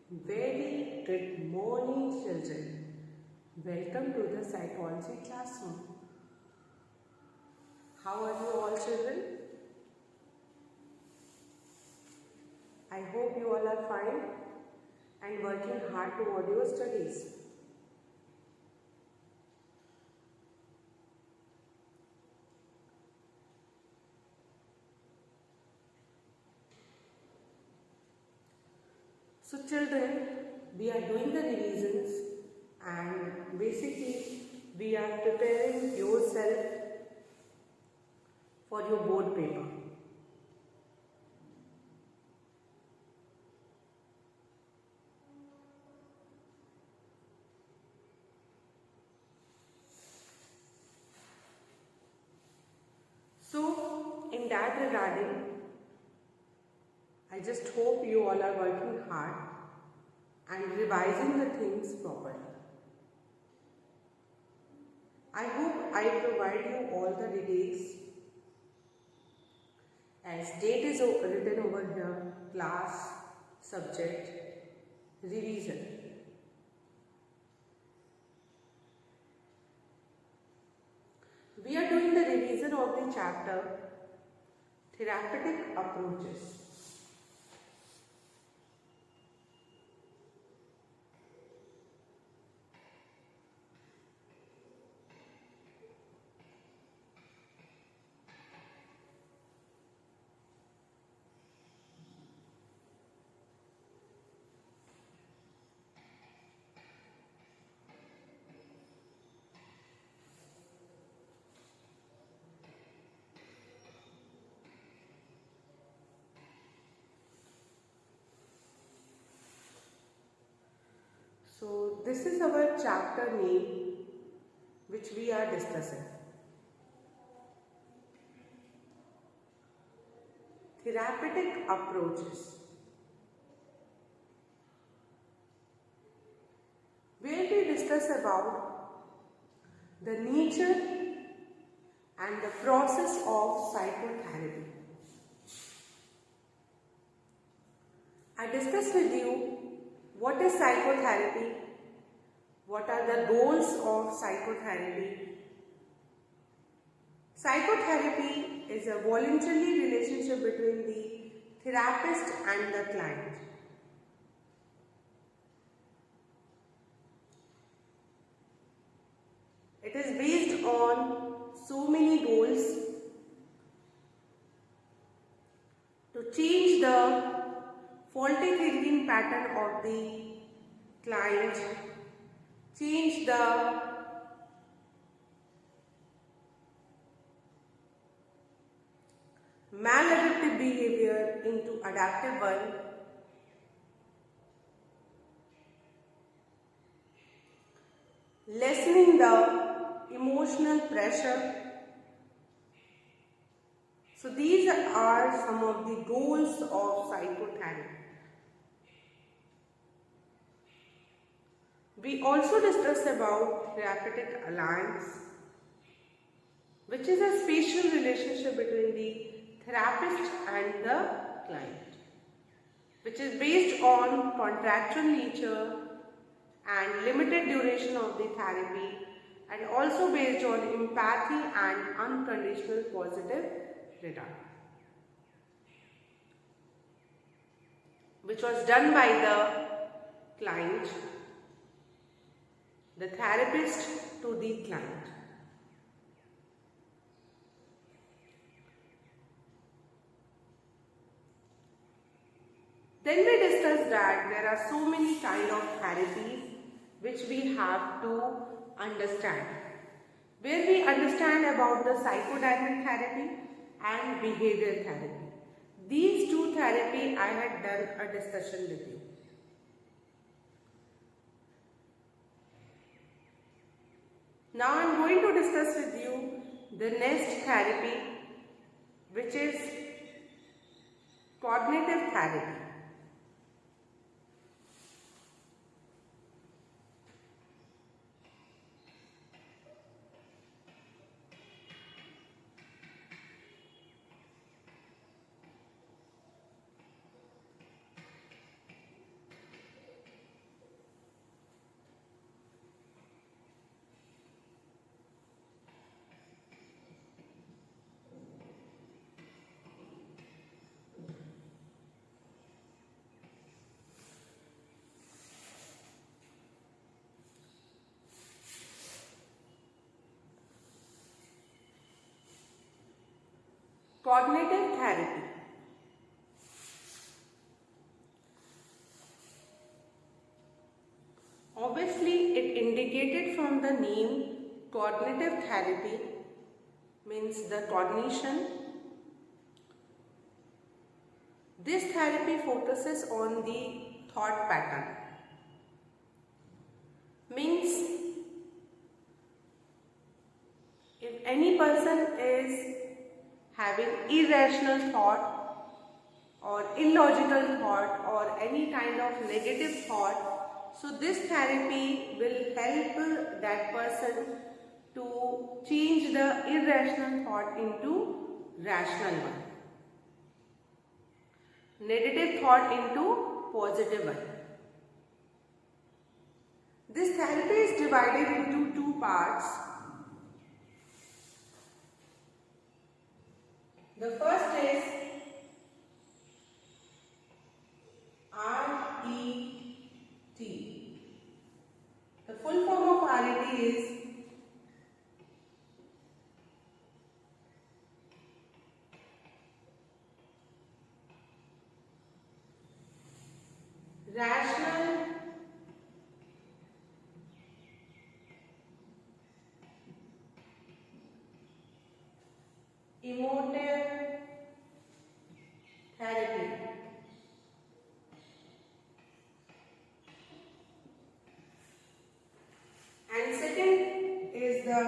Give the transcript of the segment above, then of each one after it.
Very good morning, children. Welcome to the psychology classroom. How are you all, children? I hope you all are fine and working hard toward your studies. So, children, we are doing the revisions and basically we are preparing yourself for your board paper. So, in that regarding, I just hope you all are working hard and revising the things properly. I hope I provide you all the details as date is written over here, class, subject, revision. We are doing the revision of the chapter Therapeutic Approaches. So this is our chapter name which we are discussing. Therapeutic approaches. Where we discuss about the nature and the process of psychotherapy. I discuss with you what is psychotherapy, what are the goals of psychotherapy. Psychotherapy is a voluntary relationship between the therapist and the client. It is based on so many goals to change the faulty thinking pattern of the client, change the maladaptive behavior into adaptive one, lessening the emotional pressure. So these are some of the goals of psychotherapy. We also discussed about therapeutic alliance, which is a special relationship between the therapist and the client, which is based on contractual nature and limited duration of the therapy, and also based on empathy and unconditional positive return, which was done by the client, the therapist to the client. Then we discussed that there are so many kind of therapies which we have to understand, where we understand about the psychodynamic therapy and behavioral therapy. These two therapy I had done a discussion with you. Now I am going to discuss with you the next therapy, which is cognitive therapy. Cognitive therapy. Obviously, it indicated from the name cognitive therapy means the cognition. This therapy focuses on the thought pattern. Means if any person is having irrational thought or illogical thought or any kind of negative thought, so this therapy will help that person to change the irrational thought into rational one. Negative thought into positive one. This therapy is divided into two parts. The first is RET. The full form of RET is rational emotive therapy. And second is the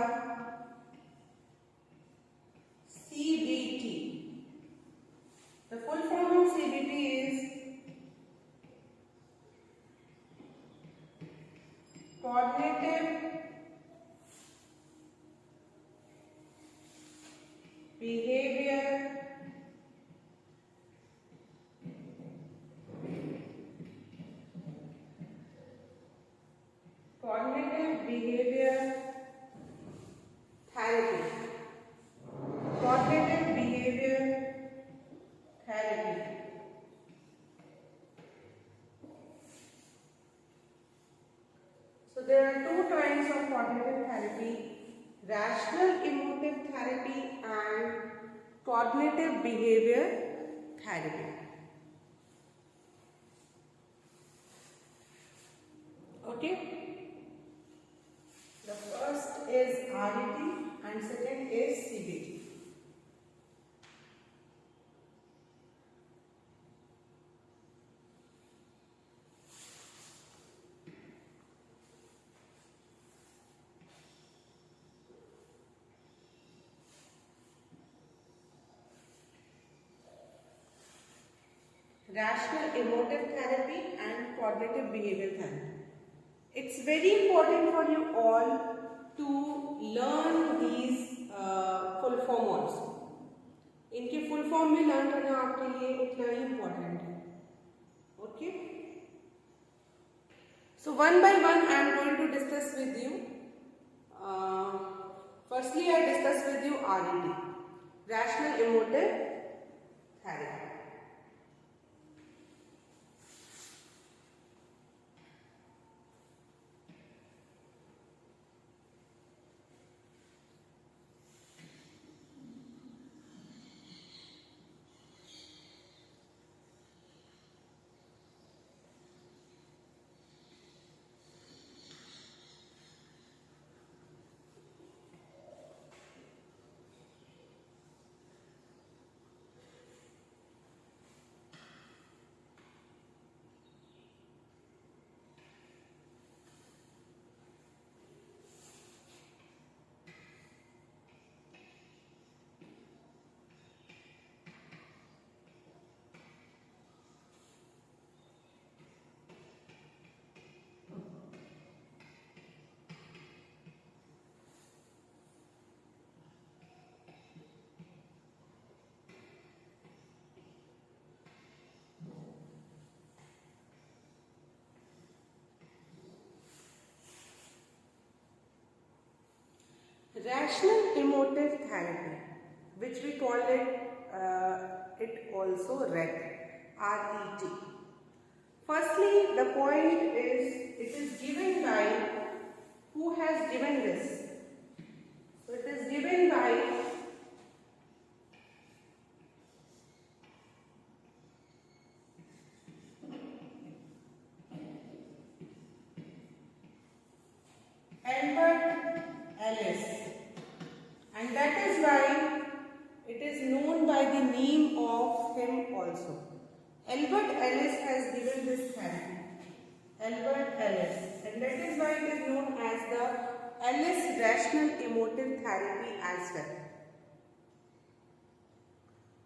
CBT. The full form of CBT is cognitive behavior therapy. Cognitive behavior therapy. So there are two kinds of cognitive therapy: rational emotive therapy and cognitive behavior therapy. Okay? The first is RET and second is CBT. Rational emotive therapy and cognitive behavior therapy. It's very important for you all to learn these full form also. इनके full form में learn करना आपके लिए उतना ही important है. Okay? So one by one I am going to discuss with you. Firstly, I discuss with you RET, rational emotive therapy. Rational emotive therapy, which we call it also RET, R-E-T. Firstly, the point is, it is given by, who has given this? So it is given by Ellis, and that is why it is known by the name of him also. Albert Ellis has given this therapy. Albert Ellis, and that is why it is known as the Ellis Rational Emotive Therapy as well.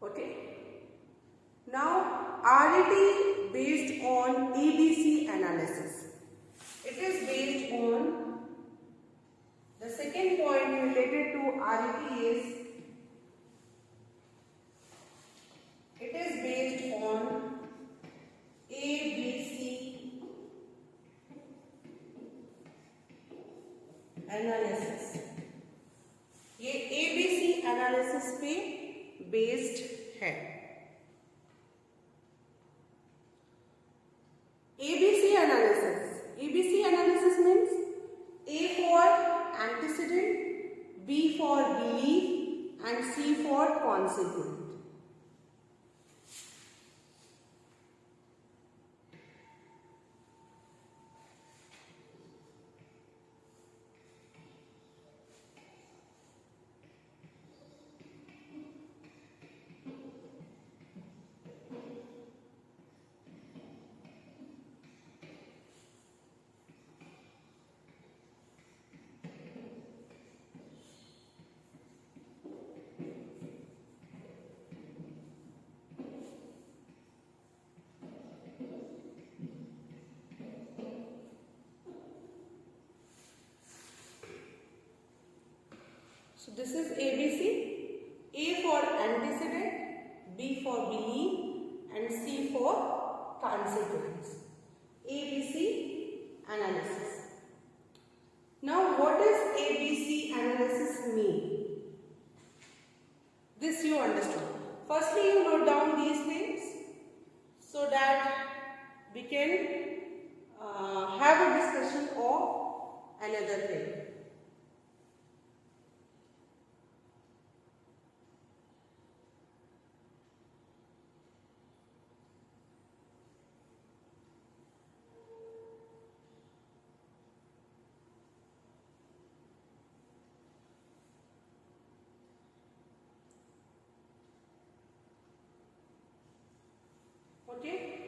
Okay. Now, RET based on ABC analysis. It is based on the second point related to RET is it is based on ABC analysis. ये ABC analysis पे based है. ABC analysis means A for antecedent, B for belief, and C for consequent. So this is ABC. A for antecedent, B for belief, and C for consequence. ABC analysis. Now what does ABC analysis mean? This you understood. Firstly you note down these things so that we can have a discussion of another thing. Okay.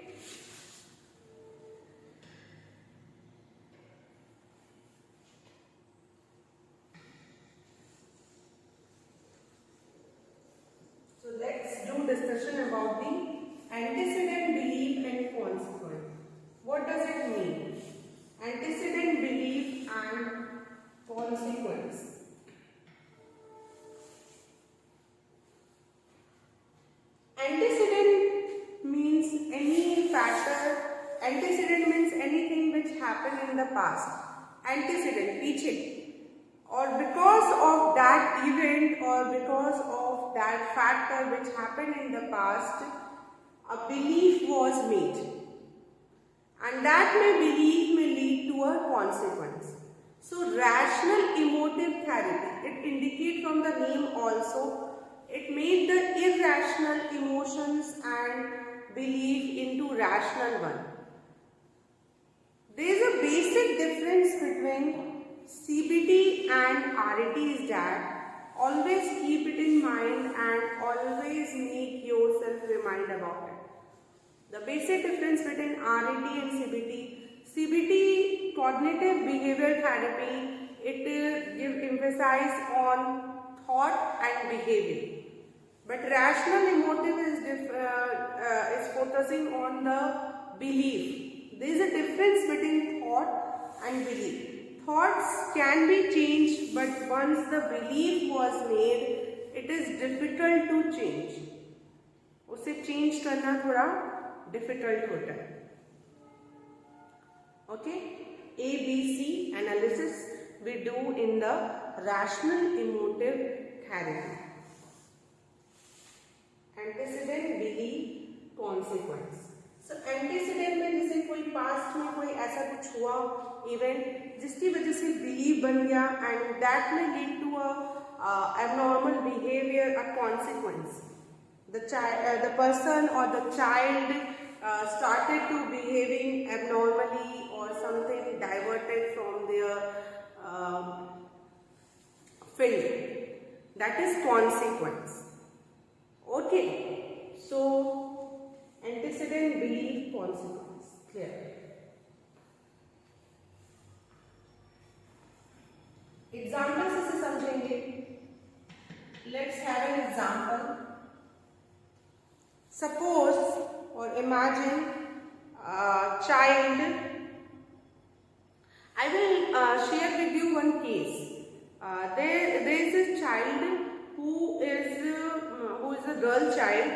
So let's do discussion about the antecedent, belief, and consequence. What does it mean? Antecedent, belief, and consequence. Antecedent means any factor. Antecedent means anything which happened in the past. Antecedent, पीछे. Or because of that event or because of that factor which happened in the past, a belief was made. And that belief may lead to a consequence. So rational emotive therapy, it indicates from the name also, it made the irrational emotions and belief into rational one. There is a basic difference between CBT and RET is that always keep it in mind and always make yourself remind about it. The basic difference between RET and CBT cognitive behavioral therapy, it give emphasis on thought and behavior. But rational emotive is focusing on the belief. There is a difference between thought and belief. Thoughts can be changed, but once the belief was made, it is difficult to change. उसे change करना थोड़ा difficult होता है. Okay? ABC analysis we do in the rational emotive therapy. Antecedent, belief, consequence. So antecedent में जैसे कोई past में कोई ऐसा कुछ हुआ event जिसकी वजह से belief बन गया and that may lead to a abnormal behavior, a consequence. The person or the child started to behaving abnormally or something diverted from their filled. That is consequence. Okay. So antecedent, belief, consequence. Clear. Example से समझेंगे. Let's have an example. Suppose or imagine a child. I will share with you one case. There is a child who is a girl child,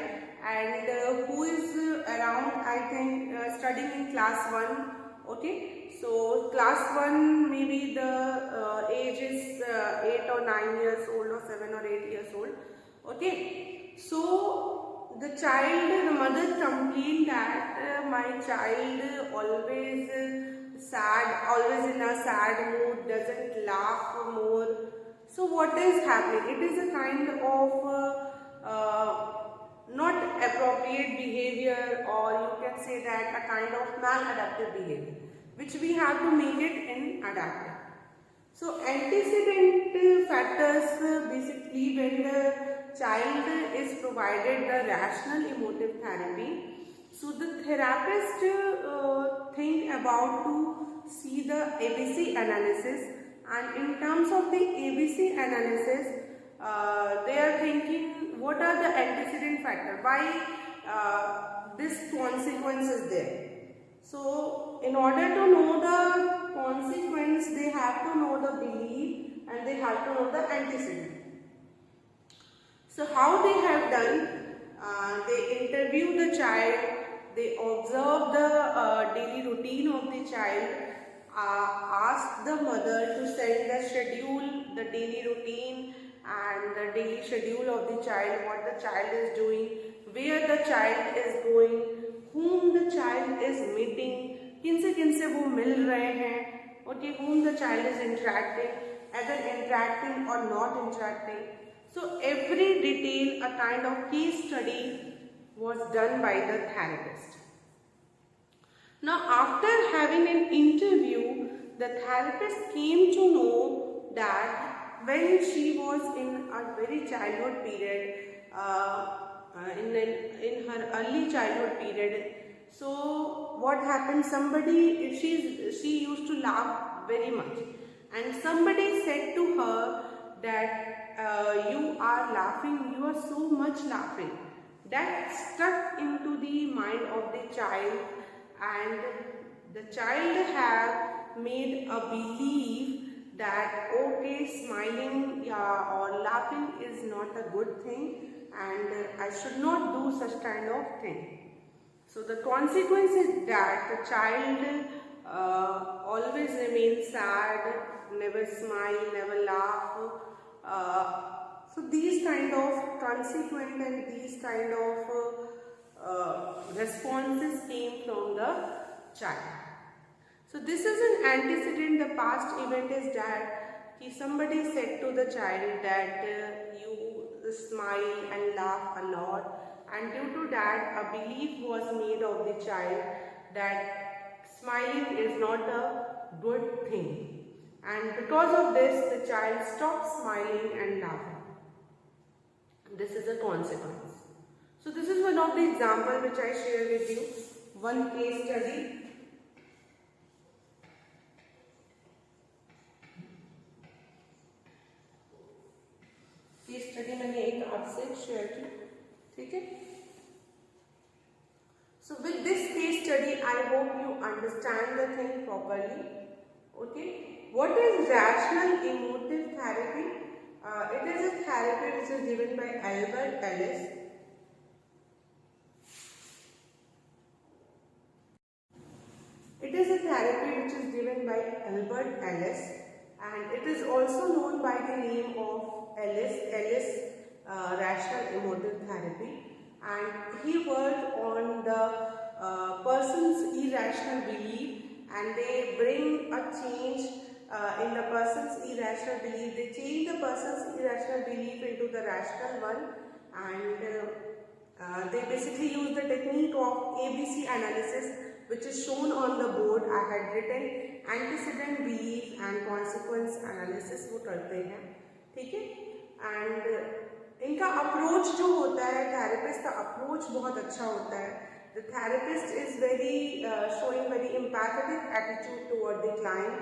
and who is around, I think, studying in class 1. Okay, so class 1, maybe the age is 8 or 9 years old, or 7 or 8 years old. Okay, so the mother complained that my child always always in a sad mood, doesn't laugh more. So what is happening? It is a kind of not appropriate behavior, or you can say that a kind of maladaptive behavior, which we have to make it in adaptive. So antecedent factors, basically when the child is provided the rational emotive therapy, so the therapist think about to see the ABC analysis, and in terms of the ABC analysis, they are thinking what are the antecedent factors, why this consequence is there. So in order to know the consequence, they have to know the belief and they have to know the antecedent. So how they have done, they interview the child, they observe the daily routine of the child, ask the mother to send the schedule, the daily routine and the daily schedule of the child, what the child is doing, where the child is going, whom the child is meeting, किनसे वो मिल रहे हैं, okay, whom the child is interacting, either interacting or not interacting. So every detail, a kind of case study was done by the therapist. Now after having an interview, the therapist came to know that when she was in a very childhood period, in her early childhood period, so what happened, she used to laugh very much, and somebody said to her that you are laughing, you are so much laughing. That stuck into the mind of the child, and the child have made a belief that okay, smiling or laughing is not a good thing, and I should not do such kind of thing. So the consequence is that the child always remains sad, never smile, never laugh. So these kind of consequence and these kind of responses came from the child. So this is an antecedent. The past event is that somebody said to the child that you smile and laugh a lot, and due to that a belief was made of the child that smiling is not a good thing, and because of this the child stopped smiling and laughing. This is a consequence. So this is one of the examples which I share with you, one case study. Case study मैंने एक आपसे share की, ठीक है. So with this case study, I hope you understand the thing properly. Okay, what is rational emotive therapy? It is a therapy which is given by Albert Ellis. It is a therapy which is given by Albert Ellis, and it is also known by the name of Ellis rational emotive therapy, and he worked on the person's irrational belief, and they bring a change in the person's irrational belief. They change the person's irrational belief into the rational one, and they basically use the technique of ABC analysis, which is shown on the board. I had written antecedent, belief and consequence analysis वो करते हैं, ठीक है। And इनका approach जो होता है, therapist का अप्रोच बहुत अच्छा होता है। The therapist is very showing very empathetic attitude toward the client.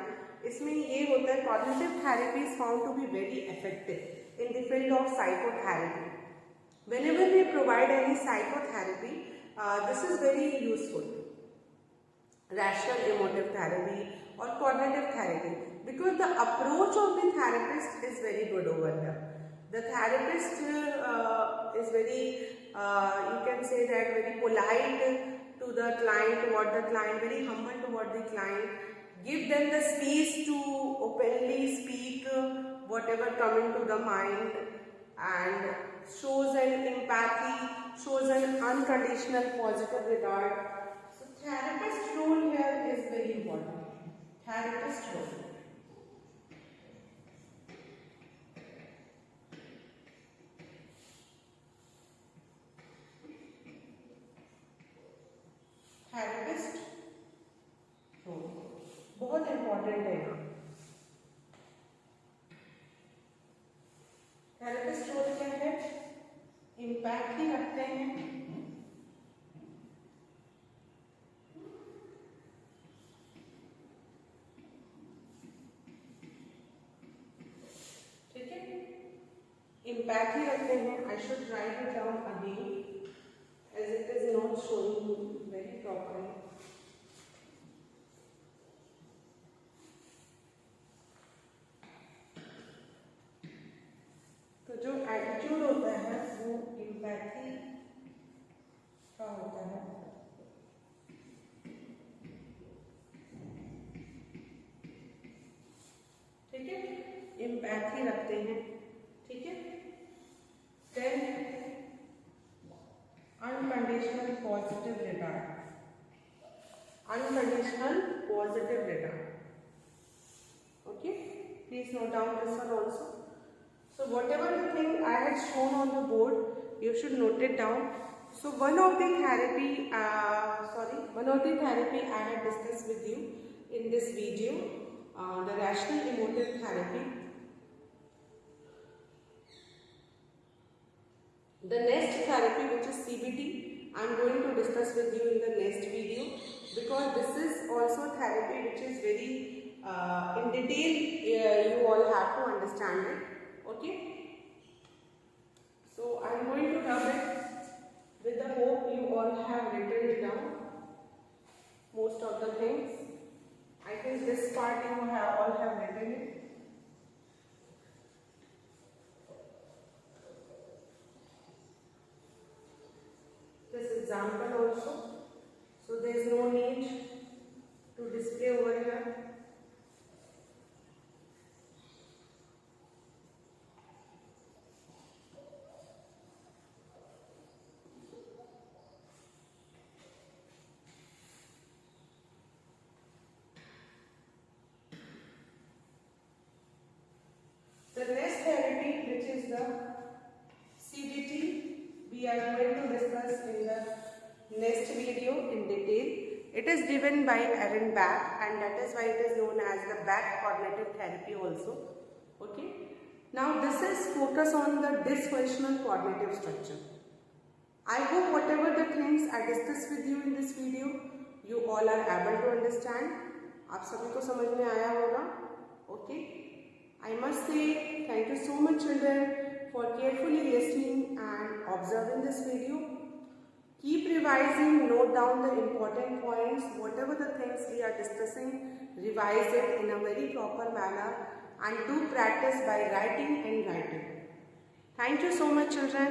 इसमें ये होता है cognitive therapy is found to be very effective in the field of psychotherapy. Whenever we provide any psychotherapy, this is very useful. Rational emotive therapy or cognitive therapy, because the approach of the therapist is very good over here. The therapist is very, you can say that, very polite to the client, toward the client, very humble toward the client, give them the space to openly speak whatever come into the mind, and shows an empathy, shows an unconditional positive regard. So therapist role here is very important. Therapist role. Therapist role बहुत important है यहाँ। Therapist role क्या है? Impact ही रखते हैं, ठीक है, इम्पैक्ट ही रखते हैं। I should write it down again as it is not showing very properly. जो एटीट्यूड होता है वो एम्पैथी का होता है। ठीक है, एम्पैथी रखते हैं, ठीक है। Then unconditional positive regard, unconditional positive regard. Okay, please note down this one also. So whatever the thing I had shown on the board, you should note it down. So one of the therapy I had discussed with you in this video, the rational emotive therapy. The next therapy, which is CBT, I am going to discuss with you in the next video, because this is also therapy which is very in detail. You all have to understand it. Okay, so I am going to cover it with the hope you all have written it down, most of the things. I think this part you all have written it. This example also, so there is no need to display over here. The next therapy, which is the CBT, we are going to discuss in the next video in detail. It is given by Aaron Beck, and that is why it is known as the Beck cognitive therapy also. Okay. Now this is focus on the dysfunctional cognitive structure. I hope whatever the things I discussed with you in this video, you all are able to understand. आप सभी को समझ में आया होगा. Okay. I must say thank you so much, children, for carefully listening and observing this video. Keep revising, note down the important points, whatever the things we are discussing, revise it in a very proper manner, and do practice by writing and writing. Thank you so much, children.